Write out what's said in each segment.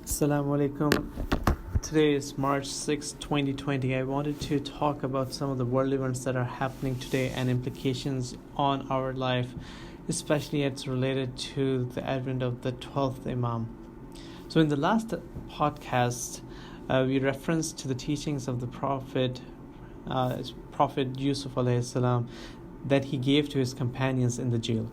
Assalamu alaikum. Today is March 6, 2020. I wanted to talk about some of the world events that are happening today and implications on our life, especially as related to the advent of the 12th Imam. So in the last podcast, we referenced to the teachings of the Prophet Yusuf alayhi salam that he gave to his companions in the jail.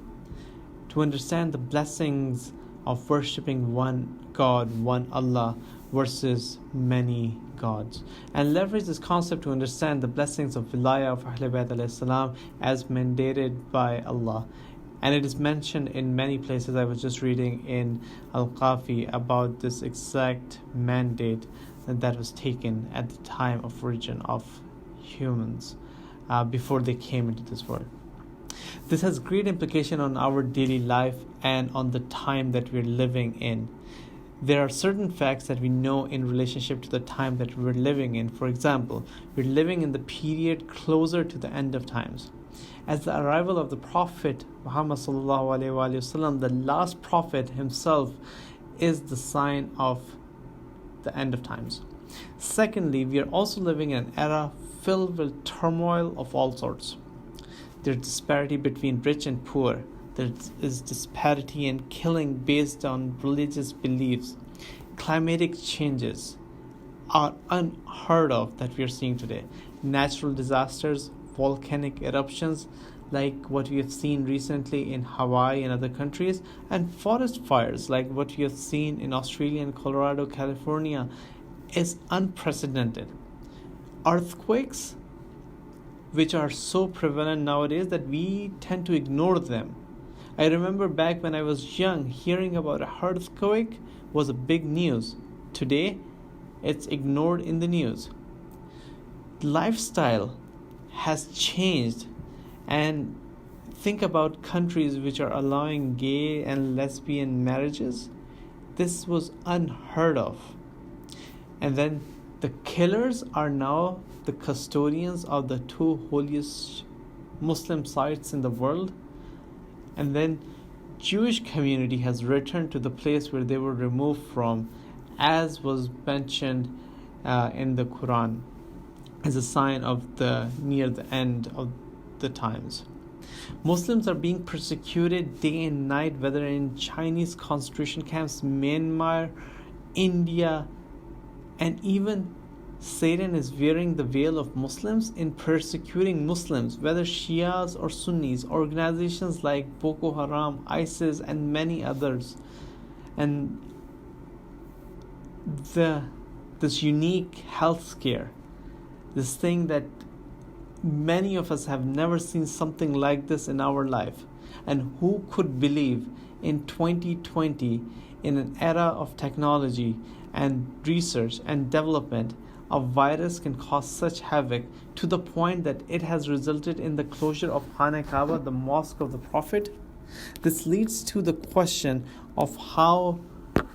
To understand the blessings of worshipping one God, one Allah, versus many gods, and leverage this concept to understand the blessings of Wilayah of Ahlul Bayt alayhi salam as mandated by Allah. And it is mentioned in many places. I was just reading in Al-Qafi about this exact mandate that was taken at the time of origin of humans before they came into this world. This has great implication on our daily life and on the time that we're living in. There are certain facts that we know in relationship to the time that we're living in. For example, we're living in the period closer to the end of times. As the arrival of the Prophet Muhammad sallallahu alaihi wasallam, the last prophet himself, is the sign of the end of times. Secondly, we are also living in an era filled with turmoil of all sorts. There's disparity between rich and poor. There is disparity and killing based on religious beliefs. Climatic changes are unheard of that we are seeing today. Natural disasters, volcanic eruptions like what we have seen recently in Hawaii and other countries, and forest fires like what we have seen in Australia and Colorado, California, is unprecedented. Earthquakes, which are so prevalent nowadays that we tend to ignore them. I remember back when I was young, hearing about a earthquake was a big news. Today, it's ignored in the news. Lifestyle has changed, and think about countries which are allowing gay and lesbian marriages. This was unheard of. And then the killers are now the custodians of the two holiest Muslim sites in the world. And then Jewish community has returned to the place where they were removed from, as was mentioned in the Quran, as a sign of the near the end of the times. Muslims are being persecuted day and night, whether in Chinese concentration camps, Myanmar, India, and even Satan is wearing the veil of Muslims in persecuting Muslims, whether Shias or Sunnis, organizations like Boko Haram, ISIS, and many others. And this unique health scare, this thing that many of us have never seen something like this in our life. And who could believe in 2020, in an era of technology and research and development, a virus can cause such havoc to the point that it has resulted in the closure of Khana Kaaba, the mosque of the Prophet? This leads to the question of how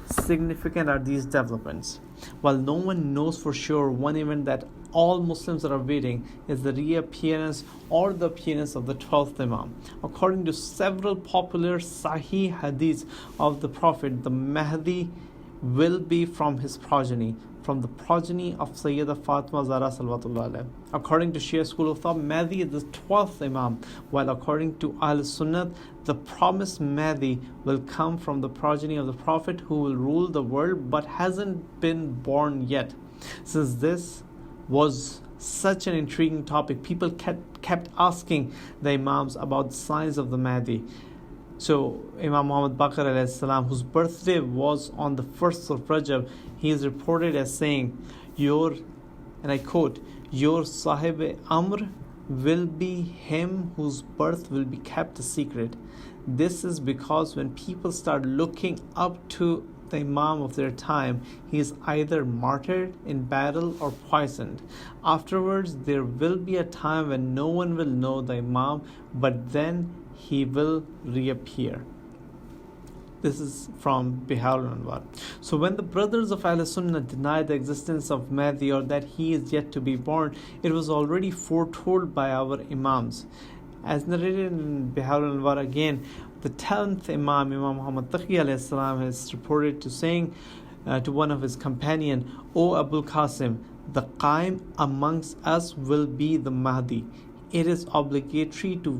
significant are these developments. While no one knows for sure, one event that all Muslims are awaiting is the reappearance or the appearance of the 12th Imam. According to several popular Sahih hadiths of the Prophet, the Mehdi will be from his progeny, from the progeny of Sayyidah Fatima Zahra salawatullah alayha. According to Shia school of thought, Mehdi is the 12th Imam, while according to Ahl Sunnah, the promised Mehdi will come from the progeny of the Prophet who will rule the world but hasn't been born yet. Since this was such an intriguing topic, people kept asking the Imams about the signs of the Mehdi. So Imam Muhammad Baqir alayhi salam, whose birthday was on the 1st of Rajab, he is reported as saying, and I quote, your Sahib Amr will be him whose birth will be kept a secret. This is because when people start looking up to the Imam of their time, he is either martyred in battle or poisoned. Afterwards, there will be a time when no one will know the Imam, but then he will reappear. This is from Bihar al-Anwar. So when the brothers of Ahl Sunnah denied the existence of Mehdi or that he is yet to be born, it was already foretold by our Imams. As narrated in Bihar al-Anwar again, the 10th Imam, Imam Muhammad Taqi alayhi salam, is reported to saying, to one of his companion, O Abul Qasim, the Qaim amongst us will be the Mahdi. It is obligatory to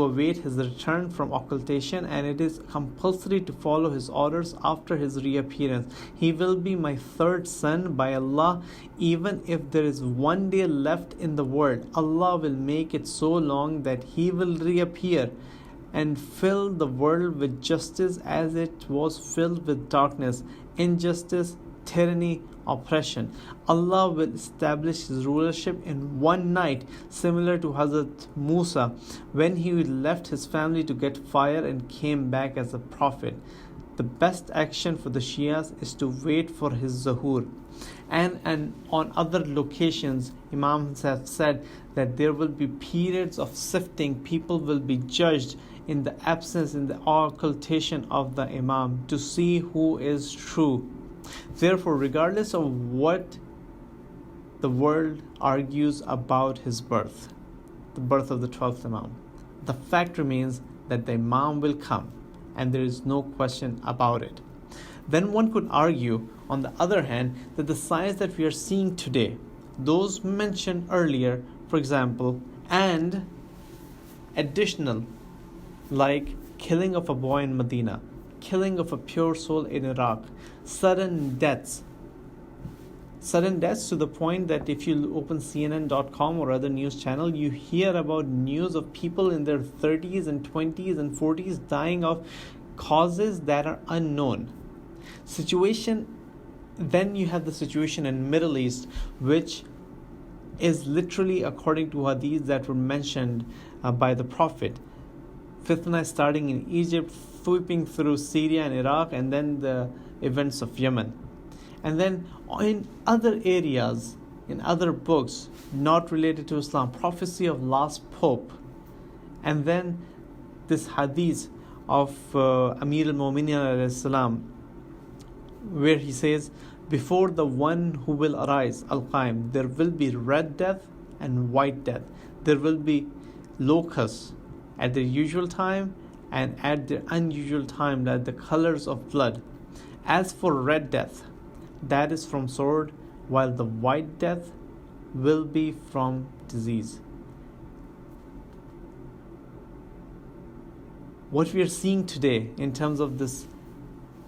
await his return from occultation, and it is compulsory to follow his orders after his reappearance. He will be my third son by Allah. Even if there is one day left in the world, Allah will make it so long that he will reappear and fill the world with justice as it was filled with darkness, injustice, tyranny, oppression. Allah will establish his rulership in one night, similar to Hazrat Musa when he left his family to get fire and came back as a prophet. The best action for the Shias is to wait for his zuhur. And on other locations, Imams have said that there will be periods of sifting. People will be judged in the absence, in the occultation of the Imam, to see who is true. Therefore, regardless of what the world argues about his birth, the birth of the 12th Imam, the fact remains that the Imam will come, and there is no question about it. Then one could argue, on the other hand, that the signs that we are seeing today, those mentioned earlier, for example, and additional, like killing of a boy in Medina, killing of a pure soul in Iraq, sudden deaths to the point that if you open CNN.com or other news channel, you hear about news of people in their 30s and 20s and 40s dying of causes that are unknown. Then you have the situation in Middle East, which is literally according to hadith that were mentioned by the Prophet. Fitna starting in Egypt, sweeping through Syria and Iraq, and then the events of Yemen. And then in other areas, in other books not related to Islam, prophecy of last pope. And then this hadith of Amir al-Mu'minin alayhi salam, where he says, before the one who will arise, Al-Qaim, there will be red death and white death. There will be locusts at the usual time and at the unusual time, that the colors of blood. As for red death, that is from sword, while the white death will be from disease. What we are seeing today in terms of this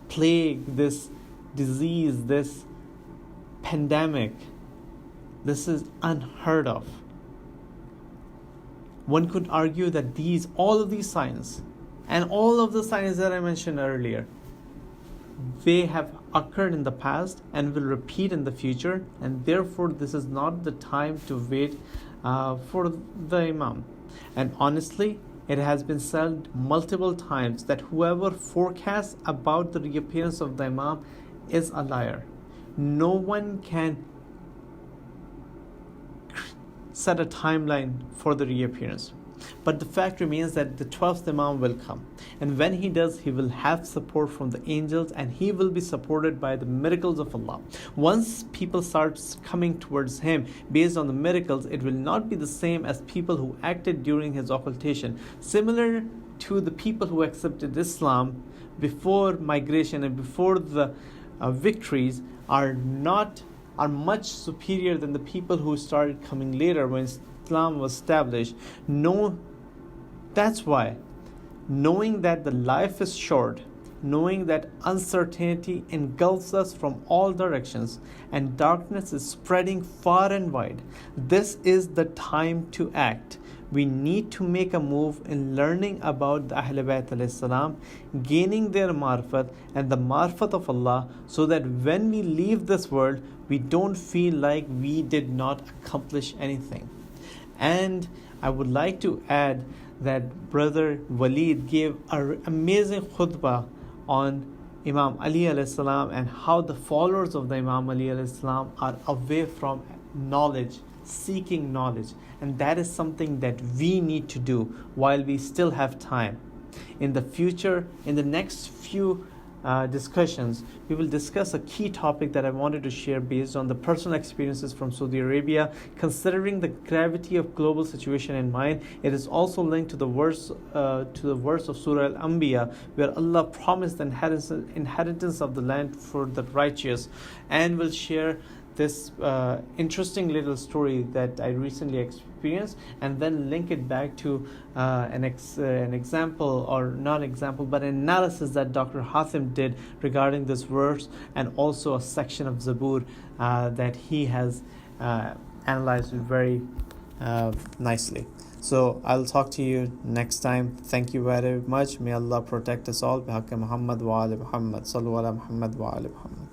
plague, this disease, this pandemic, this is unheard of. One could argue that all of these signs and all of the signs that I mentioned earlier, they have occurred in the past and will repeat in the future, and therefore this is not the time to wait for the Imam. And honestly, it has been said multiple times that whoever forecasts about the reappearance of the Imam is a liar. No one can set a timeline for the reappearance. But the fact remains that the 12th Imam will come. And when he does, he will have support from the angels, and he will be supported by the miracles of Allah. Once people start coming towards him based on the miracles, it will not be the same as people who acted during his occultation. Similar to the people who accepted Islam before migration and before the victories are much superior than the people who started coming later when Islam was established. That's why, knowing that the life is short, knowing that uncertainty engulfs us from all directions and darkness is spreading far and wide, this is the time to act. We need to make a move in learning about the Ahlul Bayt alayhi salam, gaining their marifat and the marifat of Allah, so that when we leave this world, we don't feel like we did not accomplish anything. And I would like to add that Brother Walid gave an amazing khutbah on Imam Ali alayhi salam and how the followers of the Imam Ali alayhi salam are away from knowledge, seeking knowledge. And that is something that we need to do while we still have time. In the future, in the next few discussions, we will discuss a key topic that I wanted to share based on the personal experiences from Saudi Arabia. Considering the gravity of global situation in mind, it is also linked to the verse of Surah Al-Anbiya, where Allah promised the inheritance of the land for the righteous, and will share this interesting little story that I recently experienced, and then link it back to an example, or not example, but an analysis that Dr. Hatim did regarding this verse, and also a section of Zabur that he has analyzed very nicely. So I'll talk to you next time. Thank you very much. May Allah protect us all. Bihaqq Muhammad wa ali Muhammad. Sallu ala Muhammad wa ali Muhammad.